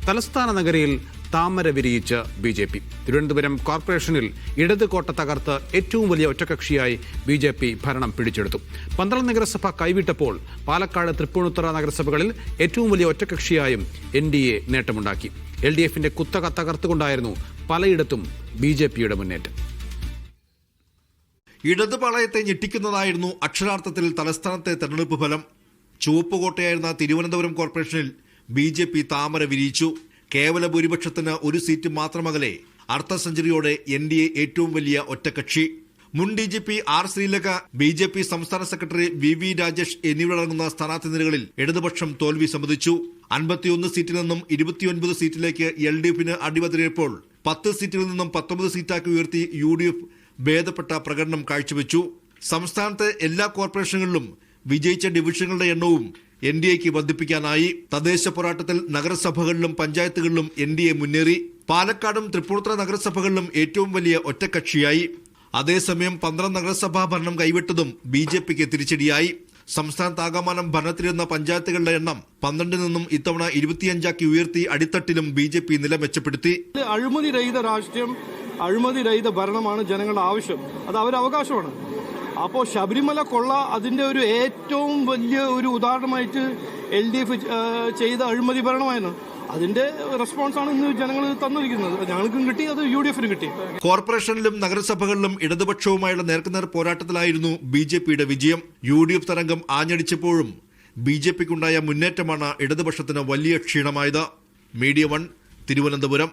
തലസ്ഥാന നഗരിയിൽ താമര വിരിയിച്ച് BJP. തിരുവനന്തപുരം കോർപ്പറേഷനിൽ ഇടത് കോട്ട തകർത്ത് ഏറ്റവും വലിയ ഒറ്റകക്ഷിയായി BJP ഭരണം പിടിച്ചെടുത്തു. 12 നഗരസഭ കൈവിട്ടപ്പോൾ പാലക്കാട്, തൃപ്പൂണിത്തുറ നഗരസഭകളിൽ ഏറ്റവും വലിയ ഒറ്റകക്ഷിയായും NDA നേട്ടമുണ്ടാക്കി. LDFന്റെ കുത്തക തകർത്തുകൊണ്ടായിരുന്നു പലയിടത്തും BJPയുടെ മുന്നേറ്റം. ഇടത് പാളയത്തെ ഞെട്ടിക്കുന്നതായിരുന്നു അക്ഷരാർത്ഥത്തിൽ തലസ്ഥാനത്തെ തെരഞ്ഞെടുപ്പ് ഫലം. ചുവപ്പുകോട്ടയായിരുന്ന തിരുവനന്തപുരം കോർപ്പറേഷനിൽ BJP താമര വിരിയിച്ചു. കേവല ഭൂരിപക്ഷത്തിന് ഒരു സീറ്റ് മാത്രമകലെ അർദ്ധ സെഞ്ചുറിയോടെ NDA ഏറ്റവും വലിയ ഒറ്റക്കക്ഷി. മുൻ DGP R. ശ്രീലേഖ, BJP സംസ്ഥാന സെക്രട്ടറി VV രാജേഷ് എന്നിവരടങ്ങുന്ന സ്ഥാനാർത്ഥി നിരകളിൽ ഇടതുപക്ഷം തോൽവി സമ്മതിച്ചു. 51 സീറ്റിൽ നിന്നും 29 സീറ്റിലേക്ക് LDFന് അടിവതിരിയപ്പോൾ 10 സീറ്റിൽ നിന്നും 19 സീറ്റാക്കി ഉയർത്തി UDF ഭേദപ്പെട്ട പ്രകടനം കാഴ്ചവെച്ചു. സംസ്ഥാനത്തെ എല്ലാ കോർപ്പറേഷനുകളിലും വിജയിച്ച ഡിവിഷനുകളുടെ എണ്ണവും NDAക്ക് വർദ്ധിപ്പിക്കാനായി. തദ്ദേശ പോരാട്ടത്തിൽ നഗരസഭകളിലും പഞ്ചായത്തുകളിലും NDA മുന്നേറി. പാലക്കാടും തൃപ്പൂണിത്തുറ നഗരസഭകളിലും ഏറ്റവും വലിയ ഒറ്റക്കക്ഷിയായി. അതേസമയം 12 നഗരസഭാ ഭരണം കൈവിട്ടതും BJPക്ക് തിരിച്ചടിയായി. സംസ്ഥാനത്താകമാനം ഭരണത്തിലിരുന്ന പഞ്ചായത്തുകളുടെ എണ്ണം 12 നിന്നും ഇത്തവണ 25ആക്കി ഉയർത്തി അടിത്തട്ടിലും BJP നില മെച്ചപ്പെടുത്തി. അഴിമതി രഹിത രാഷ്ട്രീയം, അഴിമതി രഹിത ഭരണമാണ് ജനങ്ങളുടെ ആവശ്യം. അത് അവരുടെ അവകാശമാണ്. അപ്പോൾ ശബരിമല കൊള്ള അതിന്റെ ഒരു ഏറ്റവും വലിയ ഒരു ഉദാഹരണമായിട്ട് LDF ചെയ്ത അഴിമതി ഭരണമായിരുന്നു. അതിന്റെ റെസ്പോൺസാണ് ഇന്ന് ജനങ്ങൾ തന്നിരിക്കുന്നത്. ഞങ്ങൾക്കും കിട്ടി, അത് UDFന് കിട്ടി. കോർപ്പറേഷനിലും നഗരസഭകളിലും ഇടതുപക്ഷവുമായുള്ള നേർക്കുനേർ പോരാട്ടത്തിലായിരുന്നു BJPയുടെ വിജയം. UDF തരംഗം ആഞ്ഞടിച്ചപ്പോഴും BJPക്കുണ്ടായ മുന്നേറ്റമാണ് ഇടതുപക്ഷത്തിന് വലിയ ക്ഷീണമായത്. മീഡിയ 1, തിരുവനന്തപുരം.